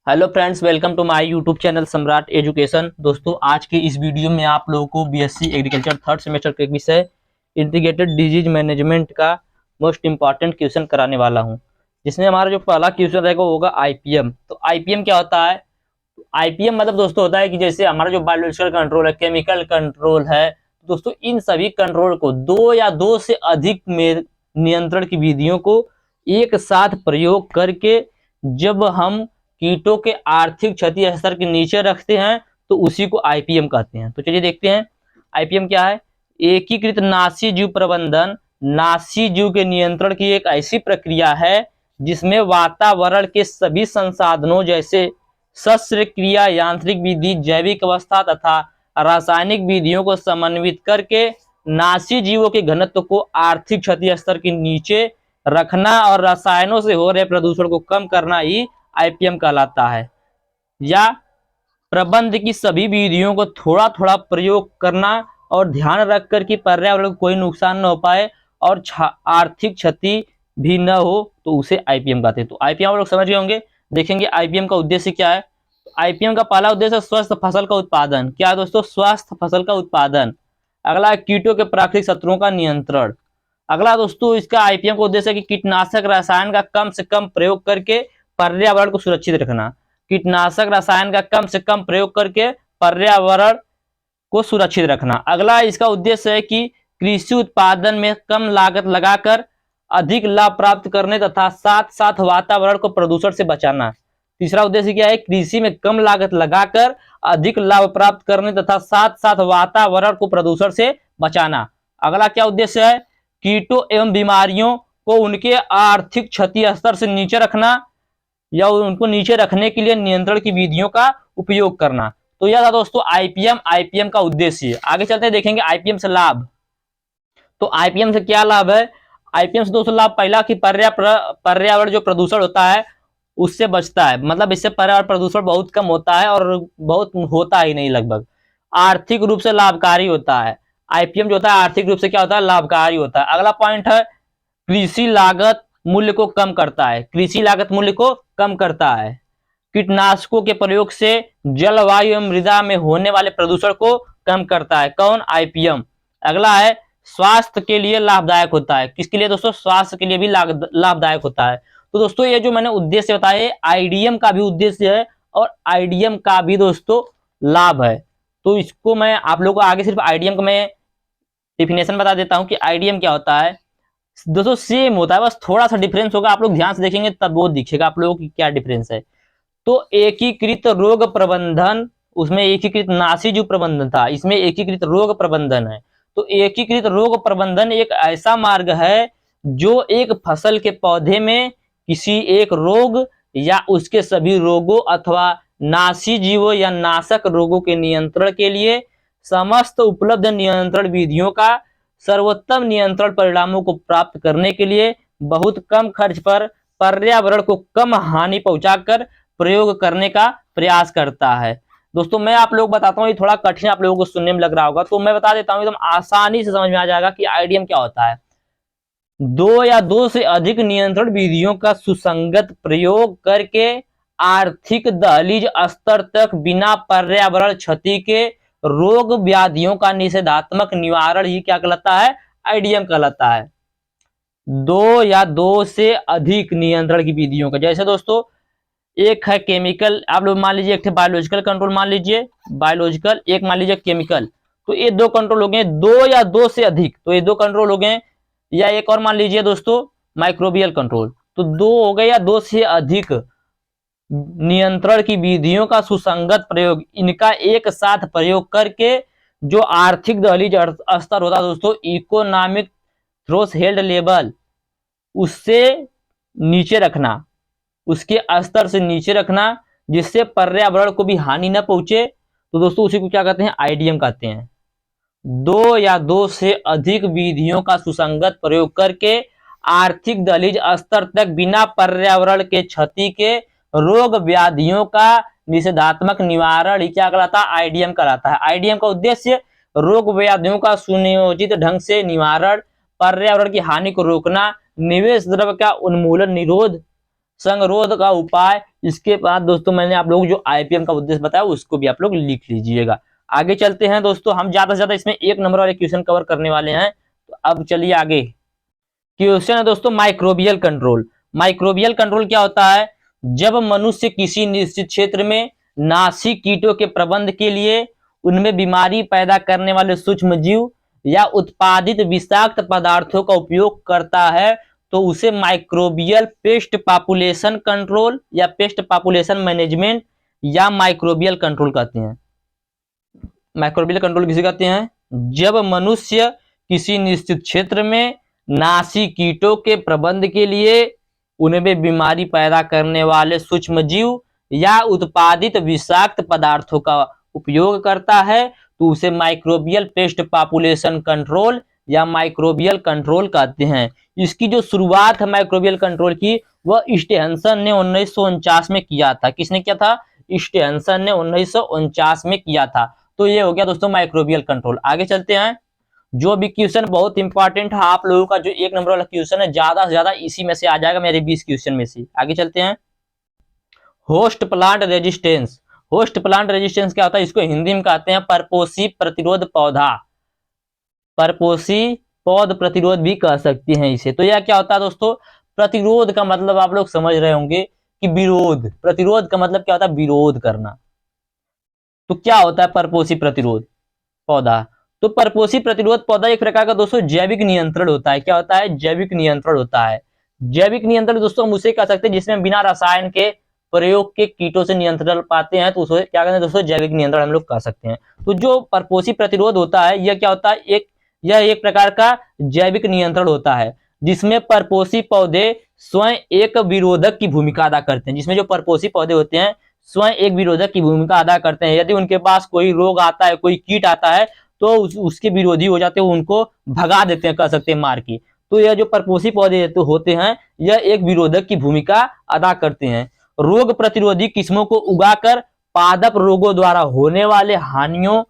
Hello friends, welcome to my YouTube channel Samrat education. दोस्तों, आज के इस वीडियो में आप लोगों को बीएससी एग्रीकल्चर थर्ड सेमेस्टर के विषय इंटीग्रेटेड डिजीज मैनेजमेंट का मोस्ट इंपॉर्टेंट क्वेश्चन कराने वाला हूं, जिसमें हमारा जो पहला क्वेश्चन रहेगा वो होगा आईपीएम। तो आईपीएम क्या होता है? आईपीएम मतलब दोस्तों होता है कि जैसे हमारा जो बायोलॉजिकल कंट्रोल है, केमिकल कंट्रोल है, दोस्तों इन सभी कंट्रोल को दो या दो से अधिक में नियंत्रण की विधियों को एक साथ प्रयोग करके जब हम कीटों के आर्थिक क्षति स्तर के नीचे रखते हैं तो उसी को आईपीएम कहते हैं। तो चलिए देखते हैं आईपीएम क्या है। एकीकृत नासी जीव प्रबंधन नासी जीव के नियंत्रण की एक ऐसी प्रक्रिया है जिसमें वातावरण के सभी संसाधनों जैसे शस्त्र क्रिया, यांत्रिक विधि, जैविक अवस्था तथा रासायनिक विधियों को समन्वित करके नासी जीवों के घनत्व को आर्थिक क्षति स्तर के नीचे रखना और रसायनों से हो रहे प्रदूषण को कम करना ही आईपीएम कहलाता है। या प्रबंध की सभी विधियों को थोड़ा थोड़ा प्रयोग करना और ध्यान रखकर कि पर्यावरण को कोई नुकसान न हो पाए और आर्थिक क्षति भी न हो, तो उसे आईपीएम कहते हैं। तो आईपीएम आप लोग समझ गए होंगे। देखेंगे आईपीएम का उद्देश्य क्या है। आईपीएम का पहला उद्देश्य स्वस्थ फसल का उत्पादन। क्या है दोस्तों? स्वस्थ फसल का उत्पादन। अगला, कीटों के प्राकृतिक शत्रुओं का नियंत्रण। अगला दोस्तों, इसका आईपीएम का उद्देश्य है कि कीटनाशक रसायन का कम से कम प्रयोग करके पर्यावरण को सुरक्षित रखना। कीटनाशक रसायन का कम से कम प्रयोग करके पर्यावरण को सुरक्षित रखना। अगला, इसका उद्देश्य है कि कृषि उत्पादन में कम लागत लगाकर अधिक लाभ प्राप्त करने तथा साथ साथ वातावरण को प्रदूषण से बचाना। तीसरा उद्देश्य क्या है? कृषि में कम लागत लगाकर अधिक लाभ प्राप्त करने तथा साथ साथ वातावरण को प्रदूषण से बचाना। अगला क्या उद्देश्य है? कीटों एवं बीमारियों को उनके आर्थिक क्षति स्तर से नीचे रखना या उनको नीचे रखने के लिए नियंत्रण की विधियों का उपयोग करना। तो यह था दोस्तों आईपीएम का उद्देश्य। आगे चलते देखेंगे आईपीएम से लाभ। तो आईपीएम से क्या लाभ है? आईपीएम से दोस्तों लाभ पहला कि पर्यावरण जो प्रदूषण होता है उससे बचता है। मतलब इससे पर्यावरण प्रदूषण बहुत कम होता है और बहुत होता ही नहीं लगभग। आर्थिक रूप से लाभकारी होता है। आईपीएम जो होता है आर्थिक रूप से क्या होता है? लाभकारी होता है। अगला पॉइंट है कृषि लागत मूल्य को कम करता है। कृषि लागत मूल्य को कम करता है। कीटनाशकों के प्रयोग से जलवायु एवं मृदा में होने वाले प्रदूषण को कम करता है। कौन? आईपीएम। अगला है स्वास्थ्य के लिए लाभदायक होता है। किसके लिए दोस्तों? स्वास्थ्य के लिए भी लाभदायक होता है। तो दोस्तों ये जो मैंने उद्देश्य बताया आईडीएम का भी उद्देश्य है और आईडीएम का भी दोस्तों लाभ है। तो इसको मैं आप लोगों को आगे सिर्फ आईडीएम का मैं डिफिनेशन बता देता हूं कि आईडीएम क्या होता है। दोस्तों सेम होता है, बस थोड़ा सा डिफरेंस होगा। आप लोग ध्यान से देखेंगे तब वो दिखेगा आप लोगों की क्या डिफरेंस है। तो एकीकृत रोग प्रबंधन, उसमें एकीकृत नासी प्रबंधन था, इसमें एकीकृत रोग प्रबंधन है। तो एकीकृत रोग प्रबंधन एक ऐसा मार्ग है जो एक फसल के पौधे में किसी एक रोग या उसके सभी रोगों अथवा नासी जीवों या नाशक रोगों के नियंत्रण के लिए समस्त उपलब्ध नियंत्रण विधियों का सर्वोत्तम नियंत्रण परिणामों को प्राप्त करने के लिए बहुत कम खर्च पर पर्यावरण को कम हानि पहुंचाकर प्रयोग करने का प्रयास करता है। दोस्तों मैं आप लोग बताता हूँ, ये थोड़ा कठिन आप लोगों को सुनने में लग रहा होगा, तो मैं बता देता हूँ एकदम आसानी से समझ में आ जाएगा कि आईडीएम क्या होता है। दो या दो से अधिक नियंत्रण विधियों का सुसंगत प्रयोग करके आर्थिक दहलीज स्तर तक बिना पर्यावरण क्षति के रोग व्याधियों का निषेधात्मक निवारण ही क्या कहलाता है? आईडीएम कहलाता है। दो या दो से अधिक नियंत्रण की विधियों का, जैसे दोस्तों एक है केमिकल, आप लोग मान लीजिए, एक बायोलॉजिकल कंट्रोल मान लीजिए, बायोलॉजिकल, एक मान लीजिए केमिकल। तो ये दो कंट्रोल हो गए, दो या दो से अधिक, तो ये दो कंट्रोल हो गए। या एक और मान लीजिए दोस्तों माइक्रोबियल कंट्रोल। तो दो हो गए या दो से अधिक नियंत्रण की विधियों का सुसंगत प्रयोग, इनका एक साथ प्रयोग करके जो आर्थिक दहलीज स्तर होता है दोस्तों, इकोनॉमिक थ्रेशोल्ड लेवल, उससे नीचे रखना, उसके स्तर से नीचे रखना, जिससे पर्यावरण को भी हानि न पहुंचे, तो दोस्तों उसी को क्या कहते हैं? आईडीएम कहते हैं। दो या दो से अधिक विधियों का सुसंगत प्रयोग करके आर्थिक दहलीज स्तर तक बिना पर्यावरण के क्षति के रोग व्याधियों का निषेधात्मक निवारण ही क्या कहलाता है? आईडीएम कहलाता है। आईडीएम का उद्देश्य रोग व्याधियों का सुनियोजित ढंग से निवारण, पर्यावरण की हानि को रोकना, निवेश द्रव्य का उन्मूलन निरोध, संगरोध का उपाय। इसके बाद दोस्तों मैंने आप लोग जो आईपीएम का उद्देश्य बताया उसको भी आप लोग लिख लीजिएगा। आगे चलते हैं दोस्तों, हम ज्यादा से ज्यादा इसमें 1 नंबर वाले क्वेश्चन कवर करने वाले हैं। तो अब चलिए आगे। क्वेश्चन है दोस्तों माइक्रोबियल कंट्रोल। माइक्रोबियल कंट्रोल क्या होता है? जब मनुष्य किसी निश्चित क्षेत्र में नासिक कीटों के प्रबंध के लिए उनमें बीमारी पैदा करने वाले सूक्ष्म जीव या उत्पादित विषाक्त पदार्थों का उपयोग करता है तो उसे माइक्रोबियल पेस्ट पॉपुलेशन कंट्रोल या पेस्ट पॉपुलेशन मैनेजमेंट या माइक्रोबियल कंट्रोल कहते हैं। माइक्रोबियल कंट्रोल किसे कहते हैं? जब मनुष्य किसी निश्चित क्षेत्र में नासिक कीटों के प्रबंध के लिए उनमें बीमारी पैदा करने वाले सूक्ष्म जीव या उत्पादित विषाक्त पदार्थों का उपयोग करता है तो उसे माइक्रोबियल पेस्ट पॉपुलेशन कंट्रोल या माइक्रोबियल कंट्रोल कहते हैं। इसकी जो शुरुआत है माइक्रोबियल कंट्रोल की, वह स्टेहंसन ने 1949 में किया था। किसने किया था? स्टेहंसन ने 1949 में किया था। तो ये हो गया दोस्तों माइक्रोबियल कंट्रोल। आगे चलते हैं। जो भी क्वेश्चन बहुत इंपॉर्टेंट है आप लोगों का, जो 1 नंबर वाला क्वेश्चन है, ज्यादा से ज्यादा इसी में से आ जाएगा, मेरे 20 क्वेश्चन में से। आगे चलते हैं। Host plant resistance. Host plant resistance क्या होता है? इसको हिंदी में कहते हैं परपोषी प्रतिरोध पौधा। परपोषी पौध प्रतिरोध भी कह सकते हैं इसे। तो यह क्या होता है दोस्तों? प्रतिरोध का मतलब आप लोग समझ रहे होंगे कि विरोध। प्रतिरोध का मतलब क्या होता है? विरोध करना। तो क्या होता है परपोषी प्रतिरोध पौधा? तो परपोषी प्रतिरोध पौधा एक प्रकार का दोस्तों जैविक नियंत्रण होता है। क्या होता है? जैविक नियंत्रण होता है। जैविक नियंत्रण दोस्तों हम उसे कह सकते हैं जिसमें बिना रसायन के प्रयोग के कीटों से नियंत्रण पाते हैं, तो उसे क्या कहते हैं दोस्तों? जैविक नियंत्रण हम लोग कह सकते हैं। तो जो परपोषी प्रतिरोध होता है यह क्या होता है? यह एक प्रकार का जैविक नियंत्रण होता है जिसमें परपोषी पौधे स्वयं एक विरोधक की भूमिका अदा करते हैं। जिसमें जो परपोषी पौधे होते हैं स्वयं एक विरोधक की भूमिका अदा करते हैं। यदि उनके पास कोई रोग आता है, कोई कीट आता है, तो उसके विरोधी हो जाते हैं, उनको भगा देते हैं, कह सकते हैं मार के। तो यह जो परपोषी पौधे तो होते हैं यह एक विरोधक की भूमिका अदा करते हैं। रोग प्रतिरोधी किस्मों को उगाकर पादप रोगों द्वारा होने वाले हानियों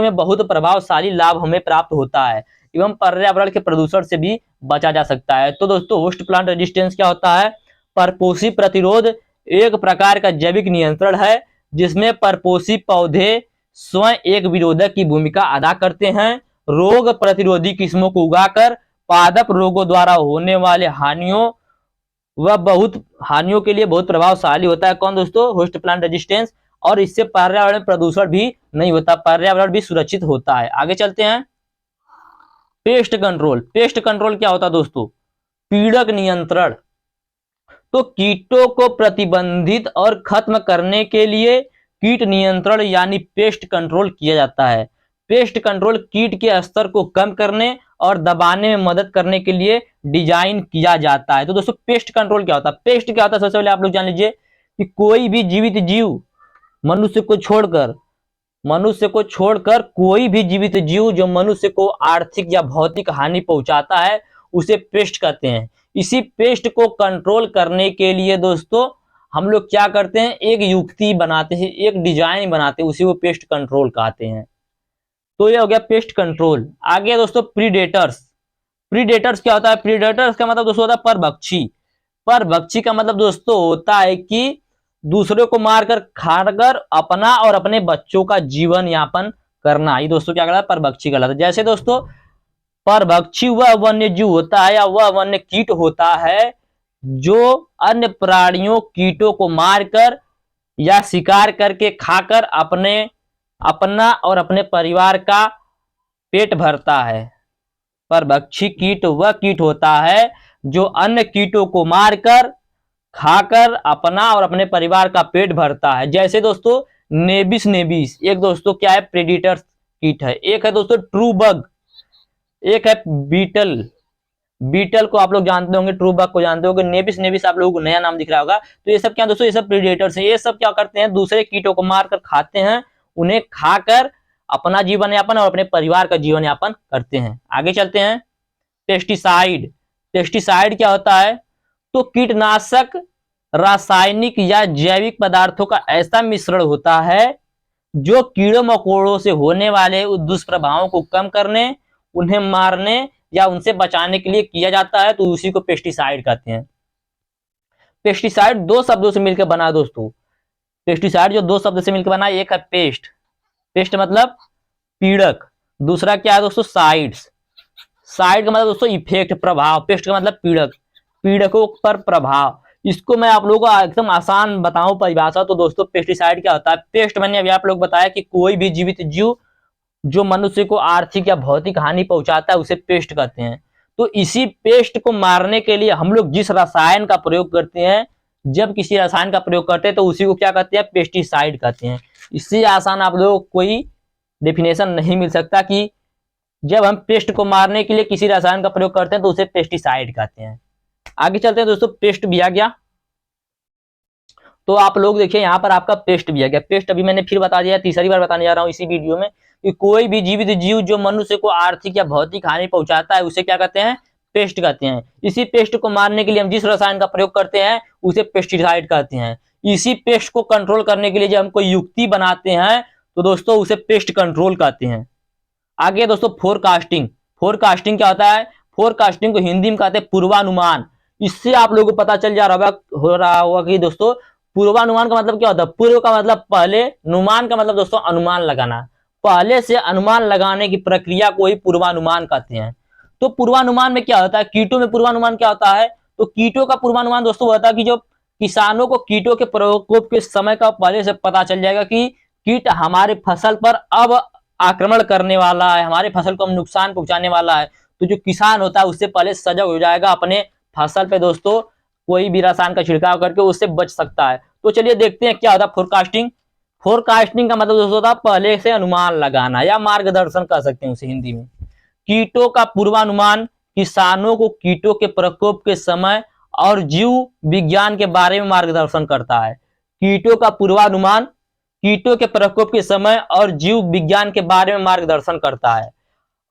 में बहुत प्रभावशाली लाभ हमें प्राप्त होता है एवं पर्यावरण के प्रदूषण से भी बचा जा सकता है। तो दोस्तों होस्ट प्लांट रेजिस्टेंस क्या होता है? परपोषी प्रतिरोध एक प्रकार का जैविक नियंत्रण है जिसमें परपोषी पौधे स्वयं एक विरोधक की भूमिका अदा करते हैं। रोग प्रतिरोधी किस्मों को उगाकर पादप रोगों द्वारा होने वाले हानियों के लिए बहुत प्रभावशाली होता है। कौन दोस्तों? Host plant resistance. और इससे पर्यावरण प्रदूषण भी नहीं होता, पर्यावरण भी सुरक्षित होता है। आगे चलते हैं। Pest control. पेस्ट कंट्रोल क्या होता है दोस्तों? पीड़क नियंत्रण। तो कीटों को प्रतिबंधित और खत्म करने के लिए कीट नियंत्रण यानी पेस्ट कंट्रोल किया जाता है। पेस्ट कंट्रोल कीट के स्तर को कम करने और दबाने में मदद करने के लिए डिजाइन किया जाता है। तो दोस्तों पेस्ट कंट्रोल क्या होता है? पेस्ट क्या होता है सबसे पहले आप लोग जान लीजिए कि कोई भी जीवित जीव मनुष्य को छोड़कर कोई भी जीवित जीव जो मनुष्य को आर्थिक या भौतिक हानि पहुंचाता है उसे पेस्ट कहते हैं। इसी पेस्ट को कंट्रोल करने के लिए दोस्तों हम लोग क्या करते हैं? एक युक्ति बनाते हैं, एक डिजाइन बनाते हैं, उसी को पेस्ट कंट्रोल कहते हैं। तो यह हो गया पेस्ट कंट्रोल। आगे दोस्तों प्रीडेटर्स। प्रीडेटर्स क्या होता है? प्रीडेटर्स का मतलब दोस्तों होता है परभक्षी। परभक्षी का मतलब दोस्तों होता है कि दूसरे को मारकर खाकर अपना और अपने बच्चों का जीवन यापन करना। ये दोस्तों क्या कहलाता है? परभक्षी कहलाता है। जैसे दोस्तों परभक्षी वह वन्य जीव होता है या वह वन्य कीट होता है जो अन्य प्राणियों कीटों को मारकर या शिकार करके खाकर अपना और अपने परिवार का पेट भरता है। परभक्षी कीट वह कीट होता है जो अन्य कीटों को मारकर खाकर अपना और अपने परिवार का पेट भरता है। जैसे दोस्तों नेबिस नेबिस एक दोस्तों क्या है? प्रेडिटर कीट है। एक है दोस्तों ट्रू बग, एक है बीटल। बीटल को आप लोग जानते होंगे, ट्रू बग को जानते होंगे, नेबिस नेबिस आप लोगों को नया नाम दिख रहा होगा। तो ये सब क्या दोस्तों? ये सब प्रेडेटर्स हैं। ये सब क्या करते हैं? दूसरे कीटों को मारकर खाते हैं, उन्हें खाकर अपना जीवन यापन और अपने परिवार का जीवन यापन करते हैं। आगे चलते हैं। पेस्टिसाइड। पेस्टिसाइड क्या होता है? तो कीटनाशक रासायनिक या जैविक पदार्थों का ऐसा मिश्रण होता है जो कीड़ों मकोड़ों से होने वाले दुष्प्रभावों को कम करने, उन्हें मारने या उनसे बचाने के लिए किया जाता है। तो उसी को पेस्टिसाइड कहते हैं। पेस्टिसाइड दो शब्दों से मिलकर बना है दोस्तों। पेस्टिसाइड जो दो शब्द से मिलकर बना है, एक है पेस्ट, पेस्ट मतलब पीड़क, दूसरा क्या है दोस्तों साइड्स, साइड का मतलब दोस्तों इफेक्ट प्रभाव, पेस्ट का मतलब पीड़क, पीड़कों पर प्रभाव। इसको मैं आप लोगों को एकदम आसान बताऊं परिभाषा, तो दोस्तों पेस्टिसाइड क्या होता है। पेस्ट मैंने अभी आप लोग बताया कि कोई भी जीवित जीव जो मनुष्य को आर्थिक या भौतिक हानि पहुंचाता है उसे पेस्ट कहते हैं। तो इसी पेस्ट को मारने के लिए हम लोग जिस रसायन का प्रयोग करते हैं, जब किसी रसायन का प्रयोग करते हैं तो उसी को क्या कहते हैं, पेस्टिसाइड कहते हैं। इससे आसान आप लोगों को कोई डेफिनेशन नहीं मिल सकता कि जब हम पेस्ट को मारने के लिए किसी रसायन का प्रयोग करते हैं तो उसे पेस्टिसाइड कहते हैं। आगे चलते हैं दोस्तों, पेस्ट भी आ गया, तो आप लोग देखिए यहाँ पर आपका पेस्ट भी आ गया। पेस्ट अभी मैंने फिर बता दिया, तीसरी बार बताने जा रहा हूँ इसी वीडियो में, कि कोई भी जीवित जीव जो मनुष्य को आर्थिक या भौतिक हानि पहुंचाता है उसे क्या कहते हैं, पेस्ट कहते हैं। इसी पेस्ट को मारने के लिए हम जिस रसायन का प्रयोग करते हैं उसे पेस्टिसाइड कहते हैं। इसी पेस्ट को कंट्रोल करने के लिए जब हम कोई युक्ति बनाते हैं तो दोस्तों उसे पेस्ट कंट्रोल कहते हैं। आगे दोस्तों फोरकास्टिंग, फोरकास्टिंग क्या होता है, फोरकास्टिंग को हिंदी में कहते हैं पूर्वानुमान। इससे आप लोगों को पता चल जा रहा होगा कि दोस्तों पूर्वानुमान का मतलब क्या होता है। पूर्व का मतलब पहले, अनुमान का मतलब दोस्तों अनुमान लगाना, पहले से अनुमान लगाने की प्रक्रिया को ही पूर्वानुमान कहते हैं। तो पूर्वानुमान में क्या होता है, कीटों में पूर्वानुमान क्या होता है, तो कीटों का पूर्वानुमान दोस्तों होता है कि जो किसानों को कीटों के प्रकोप के समय का पहले से पता चल जाएगा कि कीट हमारे फसल पर अब आक्रमण करने वाला है, हमारे फसल को नुकसान पहुंचाने वाला है। तो जो किसान होता है उससे पहले सजग हो जाएगा, अपने फसल पे दोस्तों कोई भी रसायन का छिड़काव करके उससे बच सकता है। तो चलिए देखते हैं क्या होता है फोरकास्टिंग। फोरकास्टिंग का मतलब दोस्तों होता है पहले से अनुमान लगाना या मार्गदर्शन कर सकते हैं उसे हिंदी में। कीटों का पूर्वानुमान किसानों को कीटों के प्रकोप के समय और जीव विज्ञान के बारे में मार्गदर्शन करता है। कीटों का पूर्वानुमान कीटों के प्रकोप के समय और जीव विज्ञान के बारे में मार्गदर्शन करता है,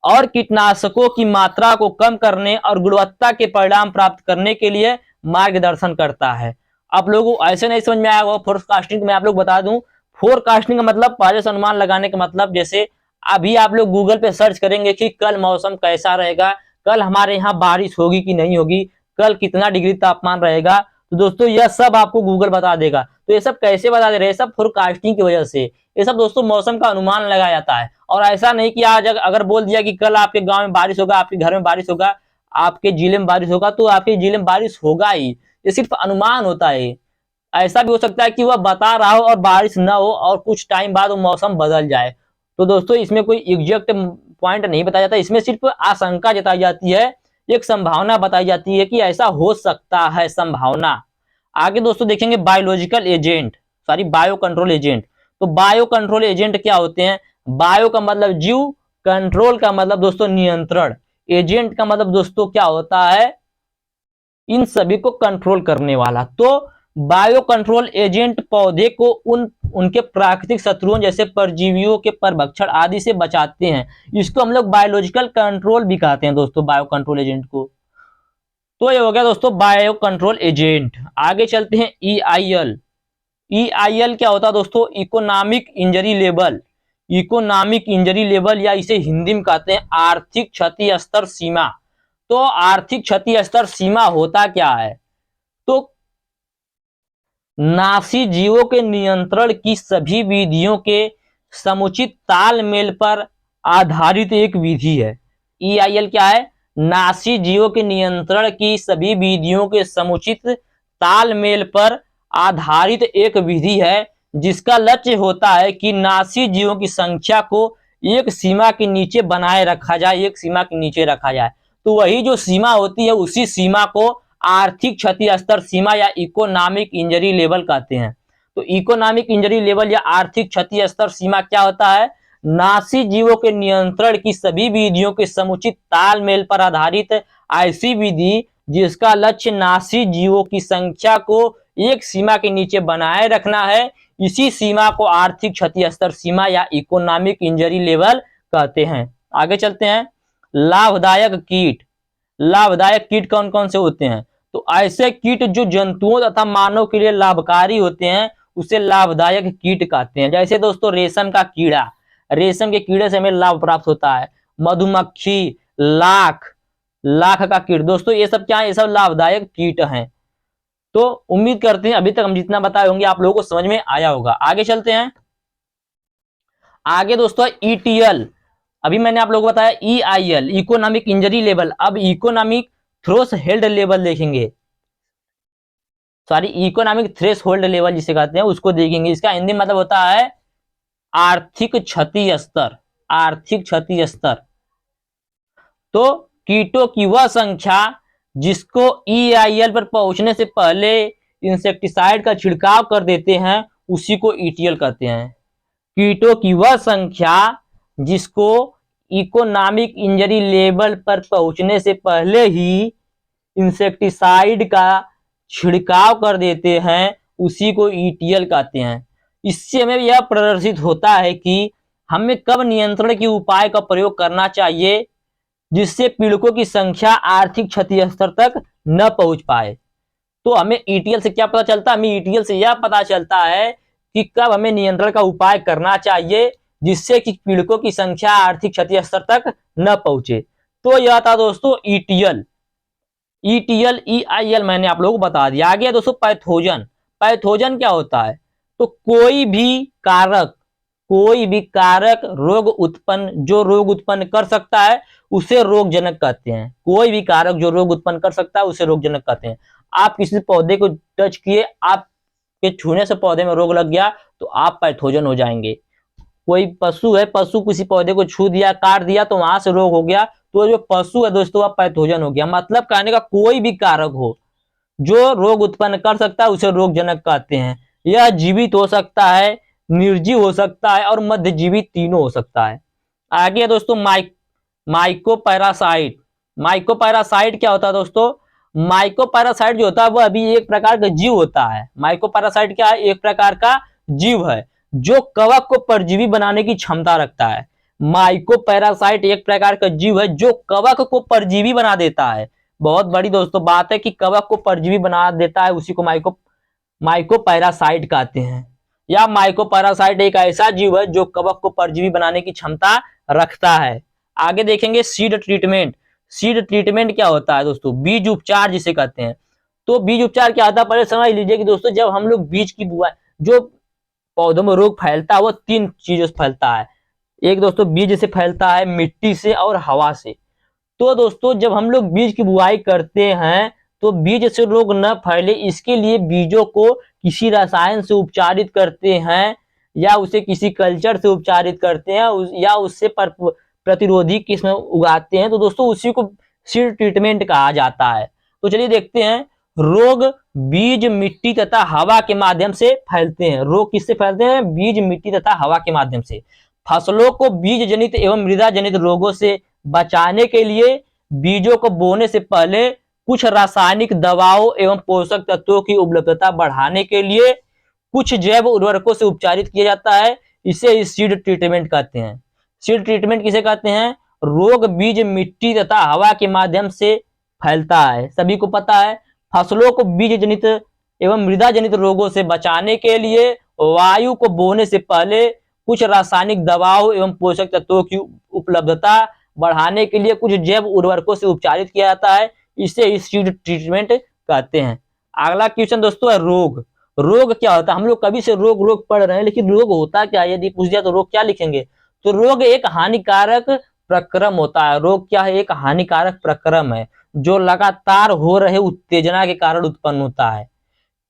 और कीटनाशकों की मात्रा को कम करने और गुणवत्ता के परिणाम प्राप्त करने के लिए मार्गदर्शन करता है। आप लोगों को ऐसे नहीं समझ में आया होगा फोरकास्टिंग, मैं आप लोग बता दूं, फोरकास्टिंग का मतलब पहले से अनुमान लगाने का मतलब, जैसे अभी आप लोग गूगल पे सर्च करेंगे कि कल मौसम कैसा रहेगा, कल हमारे यहाँ बारिश होगी कि नहीं होगी, कल कितना डिग्री तापमान रहेगा, तो दोस्तों यह सब आपको गूगल बता देगा। तो ये सब कैसे बता दे रहे हैं, सब फोरकास्टिंग की वजह से। ये सब दोस्तों मौसम का अनुमान लगाया जाता है, और ऐसा नहीं कि आज अगर बोल दिया कि कल आपके गांव में बारिश होगा, आपके घर में बारिश होगा, आपके जिले में बारिश होगा, तो आपके जिले में बारिश होगा ही। ये सिर्फ अनुमान होता है। ऐसा भी हो सकता है कि वह बता रहा हो और बारिश ना हो और कुछ टाइम बाद वो मौसम बदल जाए। तो दोस्तों इसमें कोई एग्जैक्ट पॉइंट नहीं बताया जाता, इसमें सिर्फ आशंका जताई जाती है, एक संभावना बताई जाती है कि ऐसा हो सकता है, संभावना। आगे दोस्तों देखेंगे biological agent, sorry bio control agent. तो बायो कंट्रोल एजेंट क्या होते हैं, बायो का मतलब जीव, कंट्रोल का मतलब दोस्तों नियंत्रण, एजेंट का मतलब दोस्तों क्या होता है, इन सभी को कंट्रोल करने वाला। तो बायो कंट्रोल एजेंट पौधे को उनके प्राकृतिक शत्रुओं जैसे परजीवियों के परभक्षण आदि से बचाते हैं। इसको हम लोग बायोलॉजिकल कंट्रोल भी कहते हैं दोस्तों, बायो कंट्रोल एजेंट को। तो ये हो गया दोस्तों बायो कंट्रोल एजेंट। आगे चलते हैं ईआईएल। ईआईएल क्या होता है दोस्तों, economic injury level. Economic injury level या इसे हिंदी में कहते हैं आर्थिक क्षति स्तर सीमा। तो आर्थिक क्षति स्तर सीमा होता क्या है, तो नासी जीवों के नियंत्रण की सभी विधियों के समुचित तालमेल पर आधारित एक विधि है। ईआईएल क्या है, नासी जीवों के नियंत्रण की सभी विधियों के समुचित तालमेल पर आधारित एक विधि है, जिसका लक्ष्य होता है कि नासी जीवों की संख्या को एक सीमा के नीचे बनाए रखा जाए, एक सीमा के नीचे रखा जाए। तो वही जो सीमा होती है उसी सीमा को आर्थिक क्षति स्तर सीमा या इकोनॉमिक इंजरी लेवल कहते हैं। तो इकोनॉमिक इंजरी लेवल या आर्थिक क्षति स्तर सीमा क्या होता है, नासी जीवों के नियंत्रण की सभी विधियों के समुचित तालमेल पर आधारित ऐसी विधि जिसका लक्ष्य नासी जीवों की संख्या को एक सीमा के नीचे बनाए रखना है, इसी सीमा को आर्थिक क्षति स्तर सीमा या इकोनॉमिक इंजरी लेवल कहते हैं। आगे चलते हैं, लाभदायक कीट। लाभदायक कीट कौन कौन से होते हैं, तो ऐसे कीट जो जंतुओं तथा मानव के लिए लाभकारी होते हैं उसे लाभदायक कीट कहते हैं। जैसे दोस्तों रेशम का कीड़ा, रेशम के कीड़े से हमें लाभ प्राप्त होता है। मधुमक्खी, लाख, लाख का कीट, दोस्तों ये सब क्या है, ये सब लाभदायक कीट हैं। तो उम्मीद करते हैं अभी तक हम जितना बताए होंगे आप लोगों को समझ में आया होगा। आगे चलते हैं। आगे दोस्तों ईटीएल, अभी मैंने आप लोगों को बताया ईआईएल, इकोनॉमिक इंजरी लेवल। अब इकोनॉमिक थ्रोस हेल्ड लेवल देखेंगे, sorry economic threshold level जिसे कहते हैं उसको देखेंगे। इसका हिंदी मतलब होता है आर्थिक क्षति स्तर, आर्थिक क्षति स्तर। तो कीटों की वह संख्या जिसको ईआईएल पर पहुंचने से पहले इंसेक्टिसाइड का छिड़काव कर देते हैं उसी को ईटीएल कहते हैं। कीटों की वह संख्या जिसको इकोनॉमिक इंजरी लेवल पर पहुंचने से पहले ही इंसेक्टिसाइड का छिड़काव कर देते हैं उसी को ईटीएल कहते हैं। इससे हमें यह प्रदर्शित होता है कि हमें कब नियंत्रण के उपाय का प्रयोग करना चाहिए जिससे पीड़कों की संख्या आर्थिक क्षति स्तर तक न पहुंच पाए। तो हमें ईटीएल से क्या पता चलता है? हमें ईटीएल से यह पता चलता है कि कब हमें नियंत्रण का उपाय करना चाहिए जिससे कि पीड़कों की संख्या आर्थिक क्षति स्तर तक न पहुंचे। तो यह था दोस्तों ईटीएल। ईटीएल ईआईएल मैंने आप लोगों को बता दिया। आगे दोस्तों पैथोजन। पैथोजन क्या होता है? तो कोई भी कारक रोग उत्पन्न, जो रोग उत्पन्न कर सकता है उसे रोगजनक कहते हैं। कोई भी कारक जो रोग उत्पन्न कर सकता है उसे रोगजनक कहते हैं। आप किसी पौधे को टच किए, आपके छूने से पौधे में रोग लग गया तो आप पैथोजन हो जाएंगे। कोई पशु है, पशु किसी पौधे को छू दिया, काट दिया तो वहां से रोग हो गया, तो जो पशु है दोस्तों वह पैथोजन हो गया। मतलब कहने का कोई भी कारक हो जो रोग उत्पन्न कर सकता है उसे रोगजनक कहते हैं। यह जीवित हो सकता है, निर्जीव हो सकता है और मध्यजीवी तीनों हो सकता है। आगे दोस्तों माइकोपैरासाइट। माइकोपैरासाइट क्या होता है दोस्तों? माइकोपैरासाइट जो होता है वह अभी एक प्रकार का जीव होता है। माइकोपैरासाइट क्या है? एक प्रकार का जीव है जो कवक को परजीवी बनाने की क्षमता रखता है। माइकोपैरासाइट एक प्रकार का जीव है जो कवक को परजीवी बना देता है। बहुत बड़ी दोस्तों बात है कि कवक को परजीवी बना देता है, उसी को माइकोपैरासाइट कहते हैं। या माइकोपैरासाइट एक ऐसा जीव है जो कवक को परजीवी बनाने की क्षमता रखता है। आगे देखेंगे सीड ट्रीटमेंट। सीड ट्रीटमेंट क्या होता है दोस्तों? बीज उपचार जिसे कहते हैं। तो बीज उपचार क्या होता है पहले समझ लीजिए कि दोस्तों जब हम लोग बीज की बुआई, जो पौधों में रोग फैलता है वो तीन चीजों से फैलता है। एक दोस्तों बीज से फैलता है, मिट्टी से और हवा से। तो दोस्तों जब हम लोग बीज की बुआई करते हैं तो बीज से रोग न फैले इसके लिए बीजों को किसी रसायन से उपचारित करते हैं या उसे किसी कल्चर से उपचारित करते हैं या उससे प्रतिरोधी किस्म उगाते हैं। तो दोस्तों उसी को सीड ट्रीटमेंट कहा जाता है। तो चलिए देखते हैं। रोग बीज, मिट्टी तथा हवा के माध्यम से फैलते हैं। रोग किससे फैलते हैं? बीज, मिट्टी तथा हवा के माध्यम से। फसलों को बीज जनित एवं मृदा जनित रोगों से बचाने के लिए बीजों को बोने से पहले कुछ रासायनिक दवाओं एवं पोषक तत्वों की उपलब्धता बढ़ाने के लिए कुछ जैव उर्वरकों से उपचारित किया जाता है। इसे सीड ट्रीटमेंट कहते हैं। सीड ट्रीटमेंट किसे कहते हैं? रोग बीज, मिट्टी तथा हवा के माध्यम से फैलता है, सभी को पता है। फसलों को बीज जनित एवं मृदा जनित रोगों से बचाने के लिए वायु को बोने से पहले कुछ रासायनिक दवाओं एवं पोषक तत्वों की उपलब्धता बढ़ाने के लिए कुछ जैव उर्वरकों से उपचारित किया जाता है। इसे सीड ट्रीटमेंट कहते हैं। अगला क्वेश्चन दोस्तों है रोग। रोग क्या होता है? हम लोग कभी से रोग पढ़ रहे हैं, लेकिन रोग होता क्या है यदि पूछ दिया तो रोग क्या लिखेंगे? तो रोग एक हानिकारक प्रक्रम होता है। रोग क्या है? एक हानिकारक प्रक्रम है जो लगातार हो रहे उत्तेजना के कारण उत्पन्न होता है,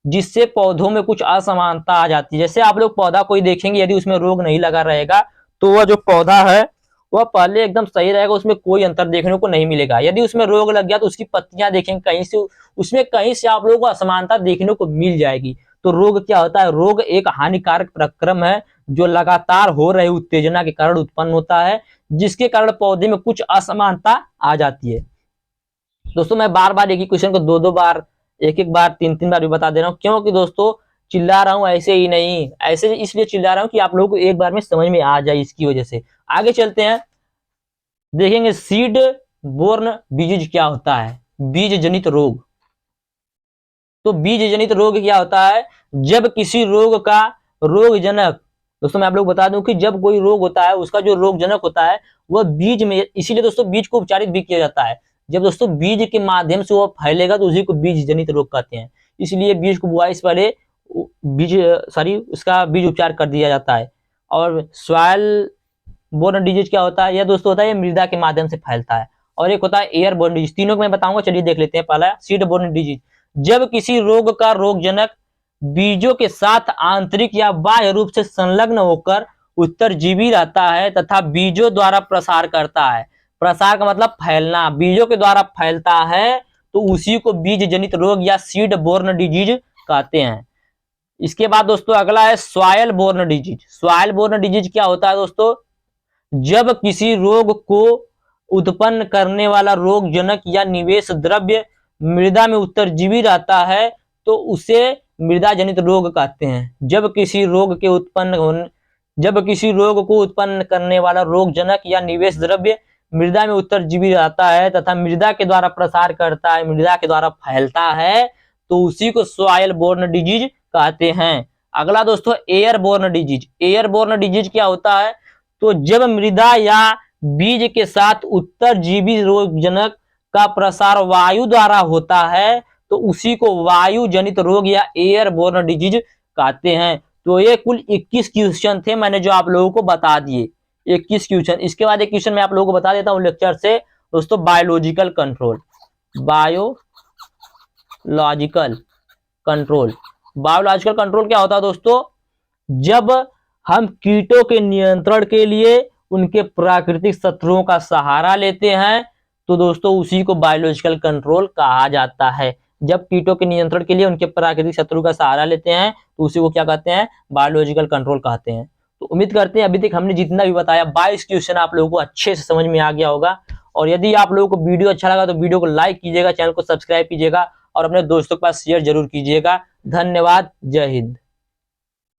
जिससे पौधों में कुछ असमानता आ जाती है। जैसे आप लोग पौधा कोई देखेंगे, यदि उसमें रोग नहीं लगा रहेगा तो वह जो पौधा है वह पहले एकदम सही रहेगा, उसमें कोई अंतर देखने को नहीं मिलेगा। यदि उसमें रोग लग गया तो उसकी पत्तियां देखेंगे कहीं से आप लोगों को असमानता देखने को मिल जाएगी। तो रोग क्या होता है? रोग एक हानिकारक प्रक्रम है जो लगातार हो रहे उत्तेजना के कारण उत्पन्न होता है, जिसके कारण पौधे में कुछ असमानता आ जाती है। दोस्तों मैं बार बार एक ही क्वेश्चन को दो बार, एक बार, तीन बार भी बता दे रहा हूँ, क्योंकि दोस्तों चिल्ला रहा हूँ ऐसे ही नहीं, ऐसे इसलिए चिल्ला रहा हूँ कि आप लोगों को एक बार में समझ में आ जाए, इसकी वजह से। आगे चलते हैं, देखेंगे सीड बोर्न डिजीज क्या होता है? बीज जनित रोग। तो बीज जनित रोग क्या होता है? जब किसी रोग का रोगजनक, दोस्तों मैं आप लोग बता दूं कि जब कोई रोग होता है उसका जो रोगजनक होता है वह बीज में, इसीलिए दोस्तों बीज को उपचारित भी किया जाता है। जब दोस्तों बीज के माध्यम से वो फैलेगा तो उसी को बीज जनित रोग कहते हैं। इसलिए बीज को बुआई से पहले उसका बीज उपचार कर दिया जाता है। और सॉइल बोर्न डिजीज क्या होता है? यह दोस्तों होता है, ये मृदा के माध्यम से फैलता है। और एक होता है एयर बोर्न डिजीज। तीनों को मैं बताऊंगा, चलिए देख लेते हैं। पहला सीड बोर्न डिजीज, जब किसी रोग का रोगजनक बीजों के साथ आंतरिक या बाह्य रूप से संलग्न होकर उत्तरजीवी रहता है तथा बीजों द्वारा प्रसार करता है। प्रसार का मतलब फैलना, बीजों के द्वारा फैलता है, तो उसी को बीज जनित रोग या सीड बोर्न डिजीज कहते हैं। इसके बाद दोस्तों अगला है soil borne disease. Soil borne disease क्या होता है दोस्तों? जब किसी रोग को उत्पन्न करने वाला रोगजनक या निवेश द्रव्य मृदा में उत्तरजीवी रहता है, तो उसे मृदा जनित रोग कहते हैं। जब किसी रोग को उत्पन्न करने वाला रोगजनक या निवेश द्रव्य मृदा में उत्तरजीवी रहता है तथा मृदा के द्वारा प्रसार करता है, मृदा के द्वारा फैलता है, तो उसी को सॉइल बोर्न डिजीज कहते हैं। अगला दोस्तों एयरबोर्न डिजीज। एयरबोर्न डिजीज क्या होता है? तो जब मृदा या बीज के साथ उत्तरजीवी रोगजनक का प्रसार वायु द्वारा होता है, तो उसी को वायु जनित रोग या एयरबोर्न डिजीज कहते हैं। तो ये कुल 21 क्वेश्चन थे, मैंने जो आप लोगों को बता दिए 21 क्वेश्चन। इसके बाद एक क्वेश्चन मैं आप लोगों को बता देता हूं लेक्चर से दोस्तों, बायोलॉजिकल कंट्रोल। बायोलॉजिकल कंट्रोल क्या होता है दोस्तों? जब हम कीटों के नियंत्रण के लिए उनके प्राकृतिक शत्रुओं का सहारा लेते हैं, तो दोस्तों उसी को बायोलॉजिकल कंट्रोल कहा जाता है। जब कीटों के नियंत्रण के लिए उनके प्राकृतिक शत्रु का सहारा लेते हैं, तो उसी को क्या कहते हैं? बायोलॉजिकल कंट्रोल कहते हैं। तो उम्मीद करते हैं अभी तक हमने जितना भी बताया 22 क्वेश्चन आप लोगों को अच्छे से समझ में आ गया होगा। और यदि आप लोगों को वीडियो अच्छा लगा तो वीडियो को लाइक कीजिएगा, चैनल को सब्सक्राइब कीजिएगा और अपने दोस्तों के पास शेयर जरूर कीजिएगा। धन्यवाद। जय हिंद।